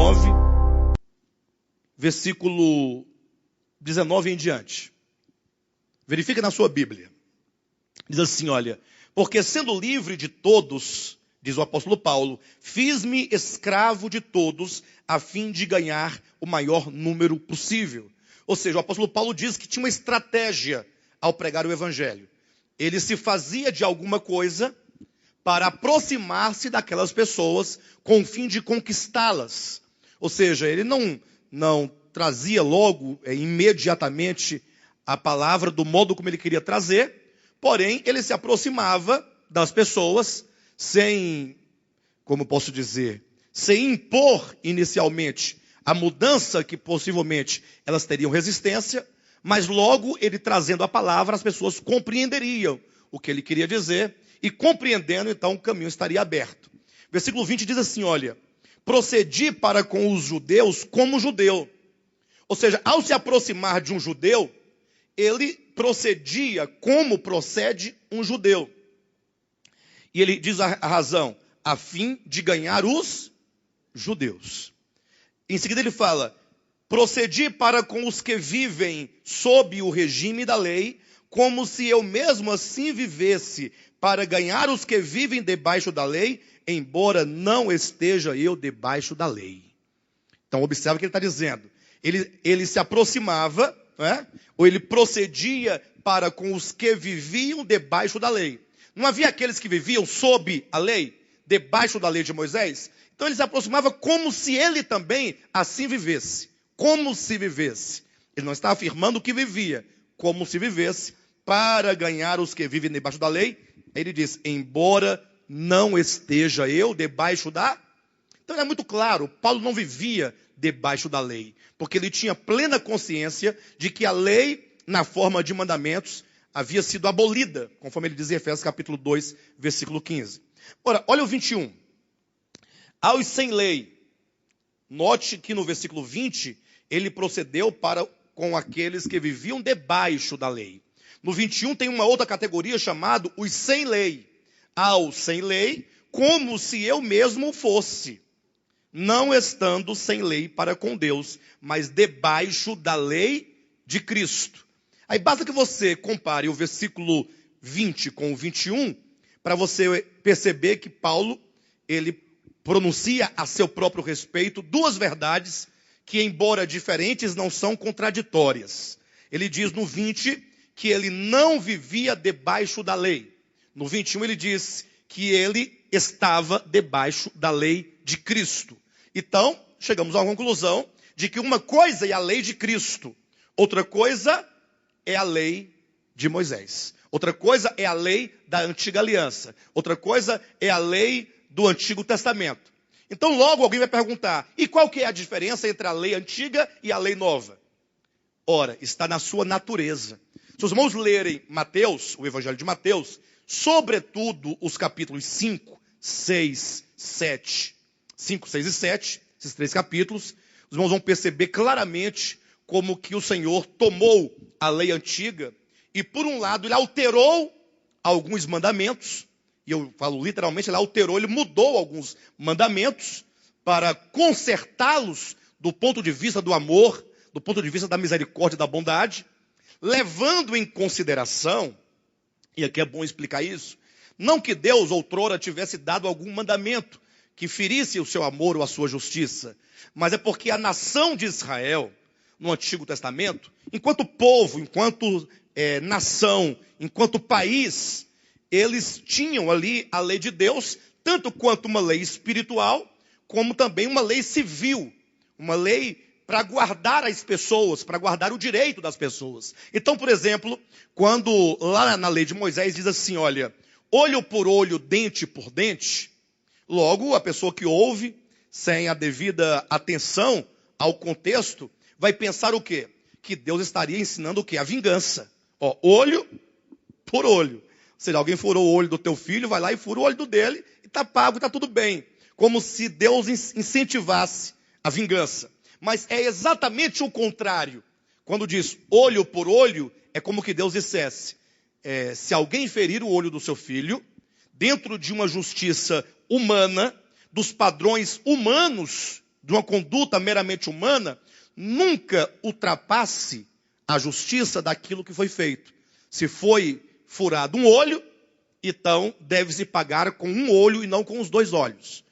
9, versículo 19 em diante. Verifica na sua Bíblia. Diz assim, olha: porque sendo livre de todos, diz o apóstolo Paulo, fiz-me escravo de todos, a fim de ganhar o maior número possível. Ou seja, o apóstolo Paulo diz que tinha uma estratégia ao pregar o evangelho. Ele se fazia de alguma coisa para aproximar-se daquelas pessoas com o fim de conquistá-las. Ou seja, ele não trazia logo, imediatamente, a palavra do modo como ele queria trazer, porém, ele se aproximava das pessoas sem, como posso dizer, sem impor inicialmente a mudança que possivelmente elas teriam resistência, mas logo ele trazendo a palavra, as pessoas compreenderiam o que ele queria dizer, e compreendendo, então, o caminho estaria aberto. Versículo 20 diz assim, olha: procedi para com os judeus como judeu. Ou seja, ao se aproximar de um judeu, ele procedia como procede um judeu. E ele diz a razão: a fim de ganhar os judeus. Em seguida ele fala: procedi para com os que vivem sob o regime da lei, como se eu mesmo assim vivesse, para ganhar os que vivem debaixo da lei, embora não esteja eu debaixo da lei. Então observa o que ele está dizendo. Ele se aproximava, ou ele procedia para com os que viviam debaixo da lei. Não havia aqueles que viviam sob a lei, debaixo da lei de Moisés? Então ele se aproximava como se ele também assim vivesse. Como se vivesse. Ele não está afirmando que vivia, como se vivesse, para ganhar os que vivem debaixo da lei. Ele diz, embora não esteja eu debaixo da... Então é muito claro, Paulo não vivia debaixo da lei, porque ele tinha plena consciência de que a lei, na forma de mandamentos, havia sido abolida, conforme ele diz em Efésios capítulo 2, versículo 15. Ora, olha o 21. Aos sem lei, note que no versículo 20, ele procedeu para com aqueles que viviam debaixo da lei. No 21 tem uma outra categoria chamada os sem lei. Aos sem lei, como se eu mesmo fosse, não estando sem lei para com Deus, mas debaixo da lei de Cristo. Aí basta que você compare o versículo 20 com o 21, para você perceber que Paulo, ele pronuncia a seu próprio respeito duas verdades que, embora diferentes, não são contraditórias. Ele diz no 20 que ele não vivia debaixo da lei. No 21 ele diz que ele estava debaixo da lei de Cristo. Então, chegamos à conclusão de que uma coisa é a lei de Cristo, outra coisa é a lei de Moisés. Outra coisa é a lei da antiga aliança. Outra coisa é a lei do Antigo Testamento. Então logo alguém vai perguntar, e qual que é a diferença entre a lei antiga e a lei nova? Ora, está na sua natureza. Se os irmãos lerem Mateus, o Evangelho de Mateus, sobretudo os capítulos 5, 6, 7, 5, 6 e 7, esses três capítulos, os irmãos vão perceber claramente como que o Senhor tomou a lei antiga e, por um lado, ele alterou alguns mandamentos, e eu falo literalmente, ele alterou, ele mudou alguns mandamentos para consertá-los do ponto de vista do amor, do ponto de vista da misericórdia e da bondade, levando em consideração, e aqui é bom explicar isso, não que Deus outrora tivesse dado algum mandamento que ferisse o seu amor ou a sua justiça, mas é porque a nação de Israel, no Antigo Testamento, enquanto povo, enquanto nação, enquanto país, eles tinham ali a lei de Deus, tanto quanto uma lei espiritual, como também uma lei civil, uma lei para guardar as pessoas, para guardar o direito das pessoas. Então, por exemplo, quando lá na lei de Moisés diz assim, olha, olho por olho, dente por dente, logo a pessoa que ouve, sem a devida atenção ao contexto, vai pensar o quê? Que Deus estaria ensinando o quê? A vingança. Ó, olho por olho. Ou seja, alguém furou o olho do teu filho, vai lá e fura o olho do dele, e está pago, está tudo bem. Como se Deus incentivasse a vingança. Mas é exatamente o contrário. Quando diz olho por olho, é como que Deus dissesse, se alguém ferir o olho do seu filho, dentro de uma justiça humana, dos padrões humanos de uma conduta meramente humana, nunca ultrapasse a justiça daquilo que foi feito. Se foi furado um olho, então deve-se pagar com um olho e não com os dois olhos.